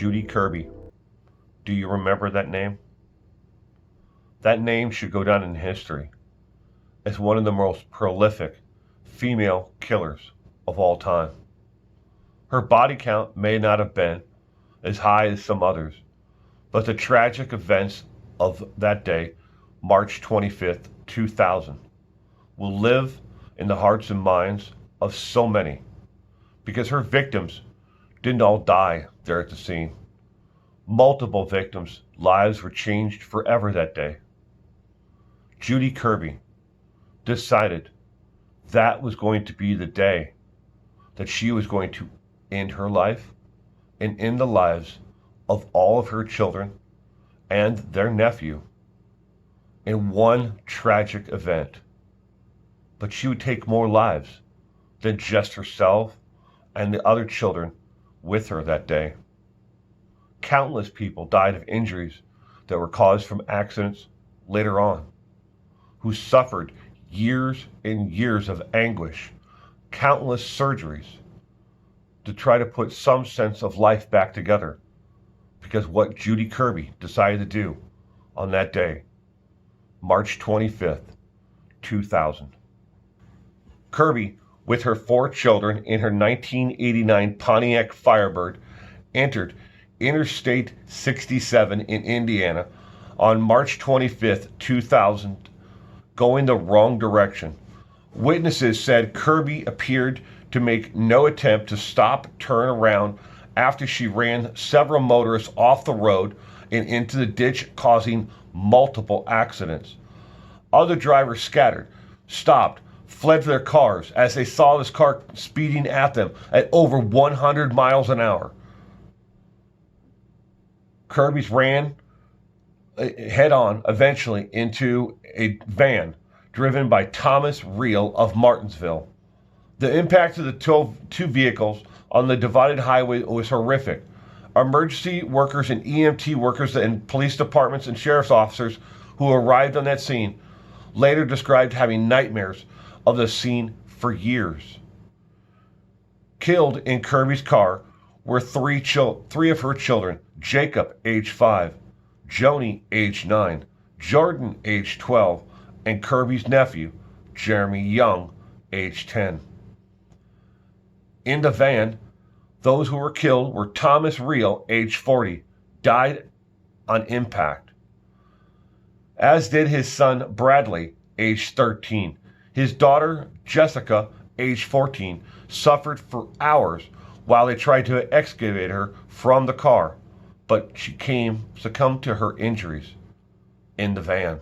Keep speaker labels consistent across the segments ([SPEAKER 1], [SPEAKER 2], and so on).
[SPEAKER 1] Judy Kirby. Do you remember that name? That name should go down in history as one of the most prolific female killers of all time. Her body count may not have been as high as some others, but the tragic events of that day, March 25th, 2000, will live in the hearts and minds of so many because her victims didn't all die there at the scene. Multiple victims' lives were changed forever that day. Judy Kirby decided that was going to be the day that she was going to end her life and end the lives of all of her children and their nephew in one tragic event. But she would take more lives than just herself and the other children with her that day. Countless people died of injuries that were caused from accidents later on, who suffered years and years of anguish, countless surgeries to try to put some sense of life back together, because what Judy Kirby decided to do on that day, March 25th, 2000. Kirby, with her 4 children in her 1989 Pontiac Firebird, entered Interstate 67 in Indiana on March 25th, 2000, going the wrong direction. Witnesses said Kirby appeared to make no attempt to stop, turn around after she ran several motorists off the road and into the ditch, causing multiple accidents. Other drivers scattered, stopped, fled for their cars as they saw this car speeding at them at over 100 miles an hour. Kirby's ran head-on eventually into a van driven by Thomas Reel of Martinsville. The impact of the two vehicles on the divided highway was horrific. Emergency workers and EMT workers and police departments and sheriff's officers who arrived on that scene later described having nightmares of the scene for years. Killed in Kirby's car were three of her children: Jacob, age 5, Joni, age 9, Jordan, age 12, and Kirby's nephew, Jeremy Young, age 10. In the van, those who were killed were Thomas Reel, age 40, died on impact, as did his son Bradley, age 13. His daughter Jessica, age 14, suffered for hours while they tried to excavate her from the car, but she succumbed to her injuries in the van.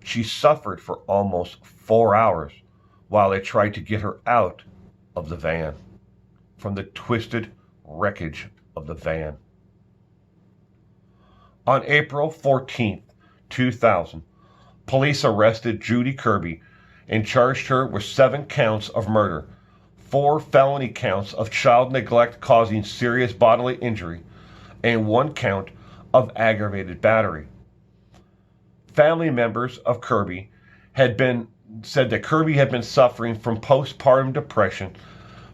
[SPEAKER 1] She suffered for almost 4 hours while they tried to get her out of the van from the twisted wreckage of the van. On April 14th, 2000, police arrested Judy Kirby and charged her with 7 counts of murder, 4 felony counts of child neglect causing serious bodily injury, and 1 count of aggravated battery. Family members of Kirby said that Kirby had been suffering from postpartum depression,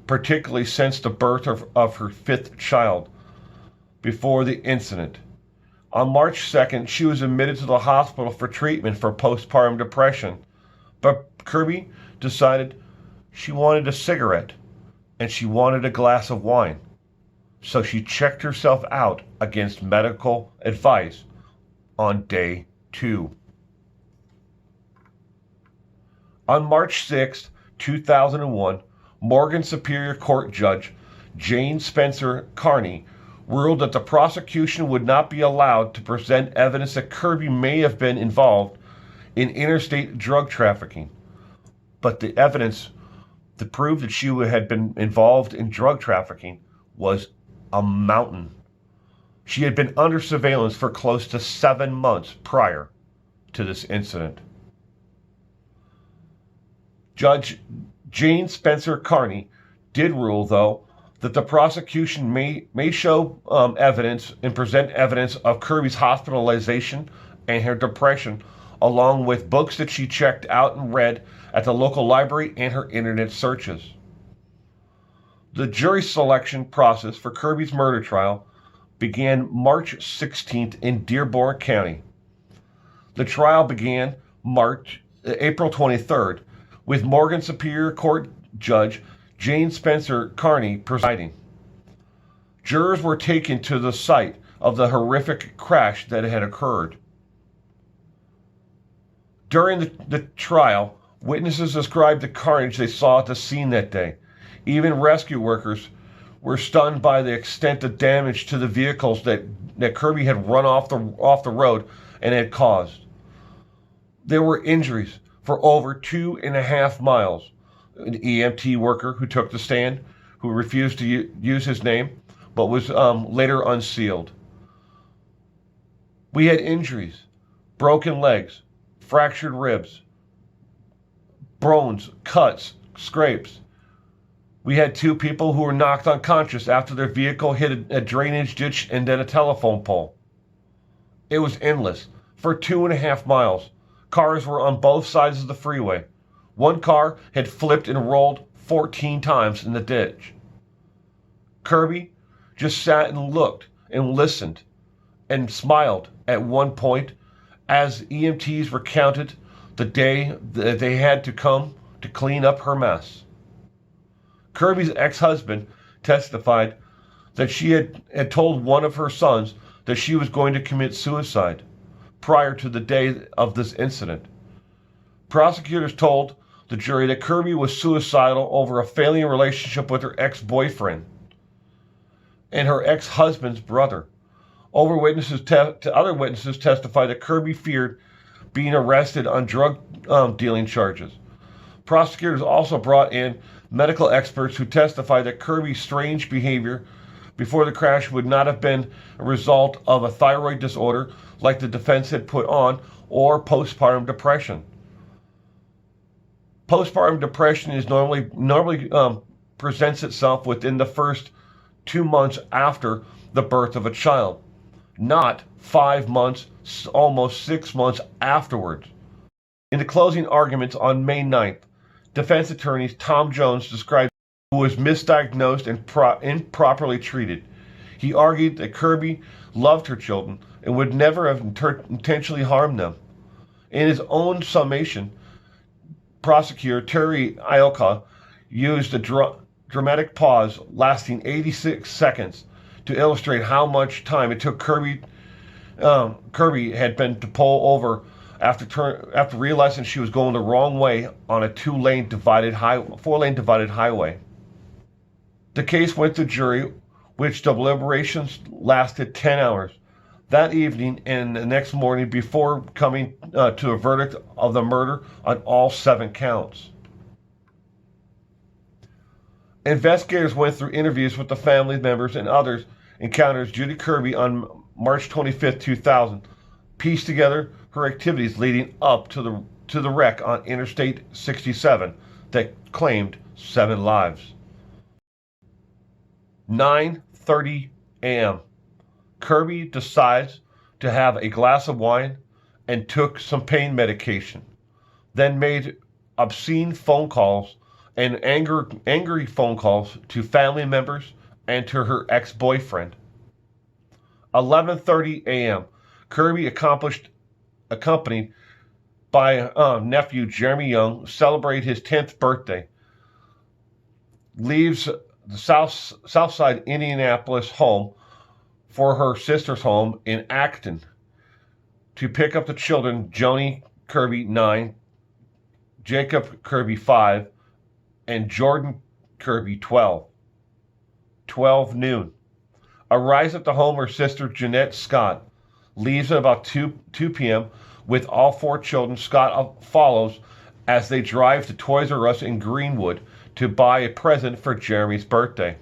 [SPEAKER 1] particularly since the birth of her 5th child, before the incident. On March 2nd, she was admitted to the hospital for treatment for postpartum depression, but Kirby decided she wanted a cigarette and she wanted a glass of wine, so she checked herself out against medical advice on day 2. On March 6, 2001, Morgan Superior Court Judge Jane Spencer Carney ruled that the prosecution would not be allowed to present evidence that Kirby may have been involved in interstate drug trafficking. But the evidence to prove that she had been involved in drug trafficking was a mountain. She had been under surveillance for close to 7 months prior to this incident. Judge Jane Spencer Carney did rule, though, that the prosecution may show evidence and present evidence of Kirby's hospitalization and her depression, along with books that she checked out and read at the local library and her internet searches. The jury selection process for Kirby's murder trial began March 16th in Dearborn County. The trial began April 23rd, with Morgan Superior Court Judge Jane Spencer Carney presiding. Jurors were taken to the site of the horrific crash that had occurred. During the trial, witnesses described the carnage they saw at the scene that day. Even rescue workers were stunned by the extent of damage to the vehicles that Kirby had run off the road and had caused. There were injuries for over 2.5 miles. An EMT worker who took the stand, who refused to use his name, but was later unsealed. We had injuries, broken legs, fractured ribs, bones, cuts, scrapes. We had 2 people who were knocked unconscious after their vehicle hit a drainage ditch and then a telephone pole. It was endless. For 2.5 miles, cars were on both sides of the freeway. One car had flipped and rolled 14 times in the ditch. Kirby just sat and looked and listened and smiled at one point as EMTs recounted the day that they had to come to clean up her mess. Kirby's ex-husband testified that she had told one of her sons that she was going to commit suicide prior to the day of this incident. Prosecutors told the jury that Kirby was suicidal over a failing relationship with her ex-boyfriend and her ex-husband's brother. Other witnesses testified that Kirby feared being arrested on drug dealing charges. Prosecutors also brought in medical experts who testified that Kirby's strange behavior before the crash would not have been a result of a thyroid disorder like the defense had put on, or postpartum depression. Postpartum depression is normally presents itself within the first 2 months after the birth of a child, not 5 months, almost 6 months afterwards. In the closing arguments on May 9th, defense attorney Tom Jones described who was misdiagnosed and improperly treated. He argued that Kirby loved her children and would never have intentionally harmed them. In his own summation, prosecutor Terry Iocca used a dramatic pause lasting 86 seconds to illustrate how much time it took Kirby had been to pull over after realizing she was going the wrong way on a 4-lane divided highway. The case went to jury, which deliberations lasted 10 hours. That evening and the next morning before coming to a verdict of the murder on all 7 counts. Investigators went through interviews with the family members and others encounters Judy Kirby on March 25, 2000, pieced together her activities leading up to the wreck on Interstate 67 that claimed 7 lives. 9:30 a.m. Kirby decides to have a glass of wine and took some pain medication, then made obscene phone calls and angry phone calls to family members and to her ex-boyfriend. 11:30 a.m. Kirby, accompanied by nephew Jeremy Young, celebrate his 10th birthday. Leaves the Southside Indianapolis home for her sister's home in Acton to pick up the children, Joni Kirby 9, Jacob Kirby 5, and Jordan Kirby 12. 12 noon. Arrives at the home her sister Jeanette Scott. Leaves at about 2 p.m. with all 4 children. Scott follows as they drive to Toys R Us in Greenwood to buy a present for Jeremy's birthday.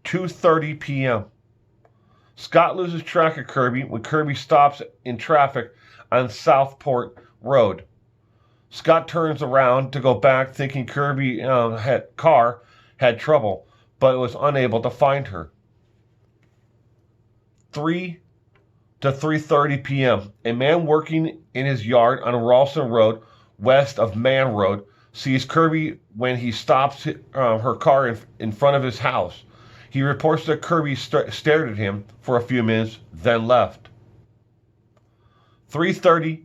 [SPEAKER 1] 2:30 p.m. Scott loses track of Kirby when Kirby stops in traffic on Southport Road. Scott turns around to go back thinking Kirby's car had trouble, but was unable to find her. 3 to 3:30 p.m. A man working in his yard on Ralston Road, west of Man Road, sees Kirby when he stops her car in front of his house. He reports that Kirby stared at him for a few minutes, then left. 3:30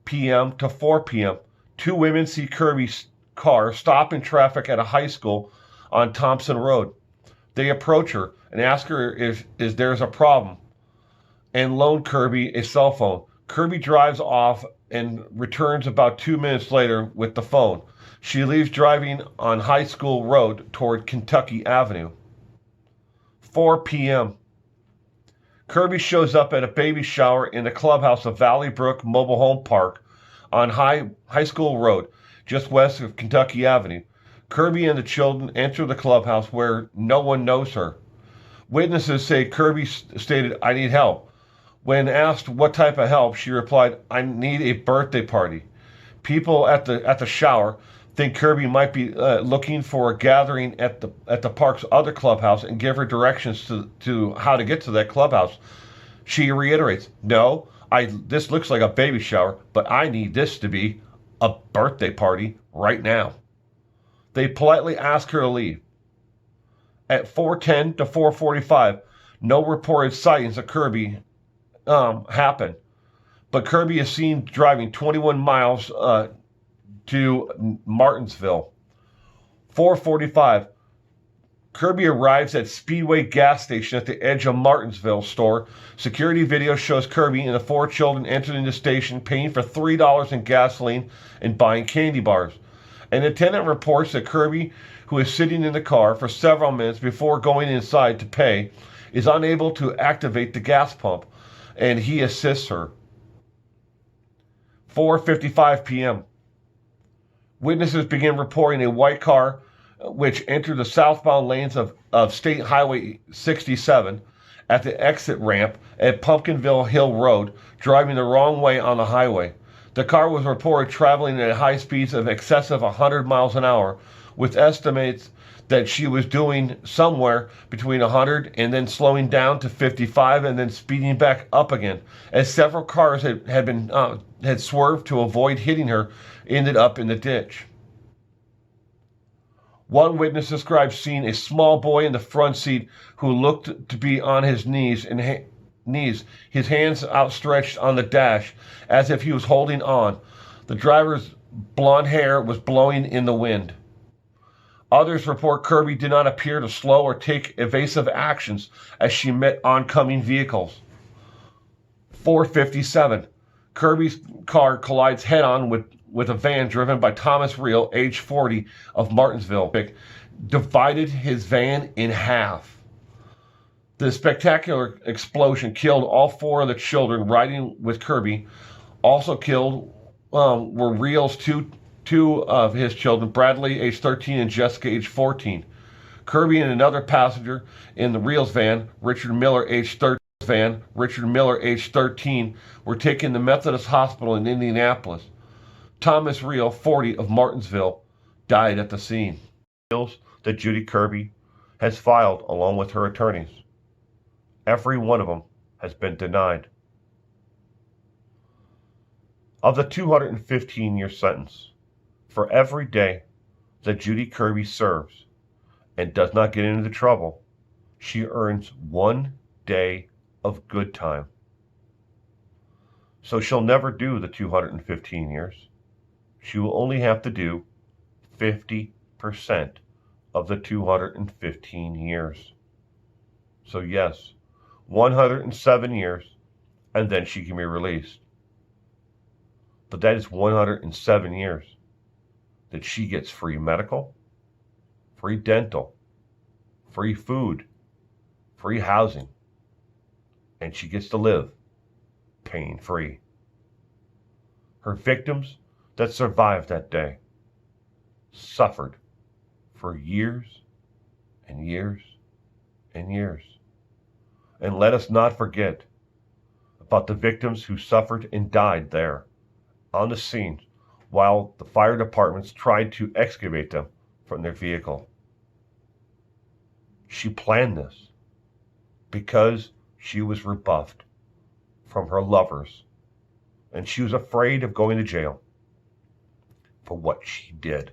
[SPEAKER 1] p.m. to 4 p.m., two women see Kirby's car stop in traffic at a high school on Thompson Road. They approach her and ask her if there's a problem and loan Kirby a cell phone. Kirby drives off and returns about 2 minutes later with the phone. She leaves driving on High School Road toward Kentucky Avenue. 4 p.m. Kirby shows up at a baby shower in the clubhouse of Valley Brook Mobile Home Park on High School Road, just west of Kentucky Avenue. Kirby and the children enter the clubhouse where no one knows her. Witnesses say Kirby stated, "I need help." When asked what type of help, she replied, "I need a birthday party." People at the shower think Kirby might be looking for a gathering at the park's other clubhouse and give her directions to how to get to that clubhouse. She reiterates, "No, this looks like a baby shower, but I need this to be a birthday party right now." They politely ask her to leave. At 4:10 to 4:45, no reported sightings of Kirby happen, but Kirby is seen driving 21 miles to Martinsville. 4:45, Kirby arrives at Speedway gas station at the edge of Martinsville store. Security video shows Kirby and the four children entering the station, paying for $3 in gasoline and buying candy bars. An attendant reports that Kirby, who is sitting in the car for several minutes before going inside to pay, is unable to activate the gas pump, and he assists her. 4:55 p.m. Witnesses begin reporting a white car which entered the southbound lanes of State Highway 67 at the exit ramp at Pumpkinville Hill Road, driving the wrong way on the highway. The car was reported traveling at high speeds of excess of 100 miles an hour, with estimates that she was doing somewhere between 100 and then slowing down to 55 and then speeding back up again, as several cars had swerved to avoid hitting her, ended up in the ditch. One witness described seeing a small boy in the front seat who looked to be on his knees, his hands outstretched on the dash as if he was holding on. The driver's blonde hair was blowing in the wind. Others report Kirby did not appear to slow or take evasive actions as she met oncoming vehicles. 4:57, Kirby's car collides head-on with a van driven by Thomas Reel, age 40, of Martinsville, divided his van in half. The spectacular explosion killed all four of the children riding with Kirby. Also killed were Reel's two of his children, Bradley, age 13, and Jessica, age 14. Kirby and another passenger in the Reel's van, Richard Miller, age 13, were taken to Methodist Hospital in Indianapolis. Thomas Reel, 40, of Martinsville, died at the scene. That Judy Kirby has filed along with her attorneys. Every one of them has been denied. Of the 215-year sentence, for every day that Judy Kirby serves and does not get into trouble, she earns 1 day of good time. So she'll never do the 215 years. She will only have to do 50% of the 215 years. So yes, 107 years, and then she can be released. But that is 107 years that she gets free medical, free dental, free food, free housing, and she gets to live pain-free. Her victims that survived that day suffered for years and years and years. And let us not forget about the victims who suffered and died there on the scene while the fire departments tried to excavate them from their vehicle. She planned this because she was rebuffed from her lovers, and she was afraid of going to jail for what she did.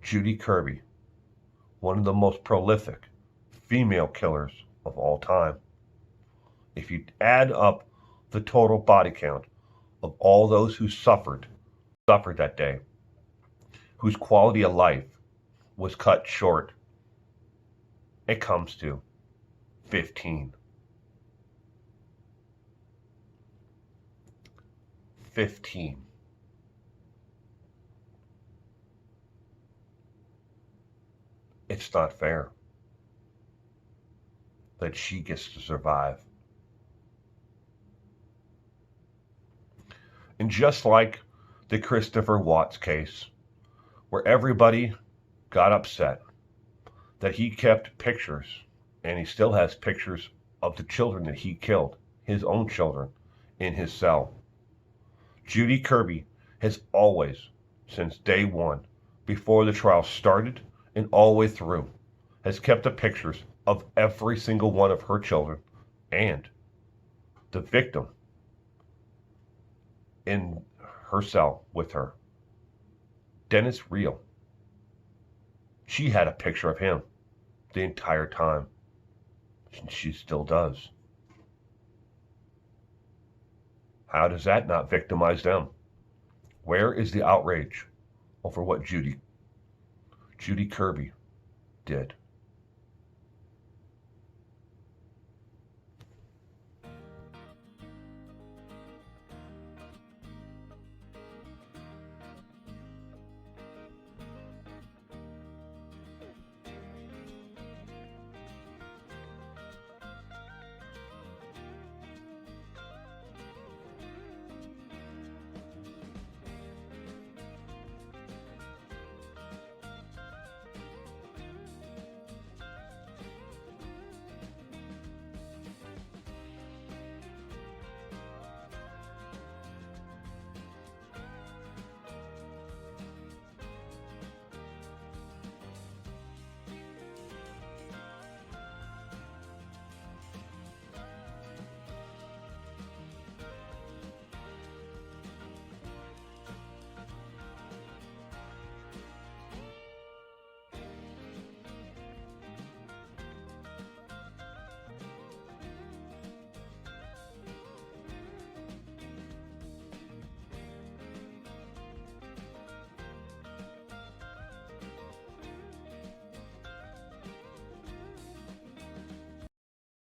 [SPEAKER 1] Judy Kirby one of the most prolific female killers of all time. If you add up the total body count of all those who suffered that day, whose quality of life was cut short, it comes to 15. 15. It's not fair that she gets to survive. And just like the Christopher Watts case, where everybody got upset that he kept pictures, and he still has pictures of the children that he killed, his own children, in his cell. Judy Kirby has always, since day one, before the trial started and all the way through, has kept the pictures of every single one of her children and the victim in her cell with her. Dennis Real. She had a picture of him the entire time. And she still does. How does that not victimize them? Where is the outrage over what Judy Kirby did?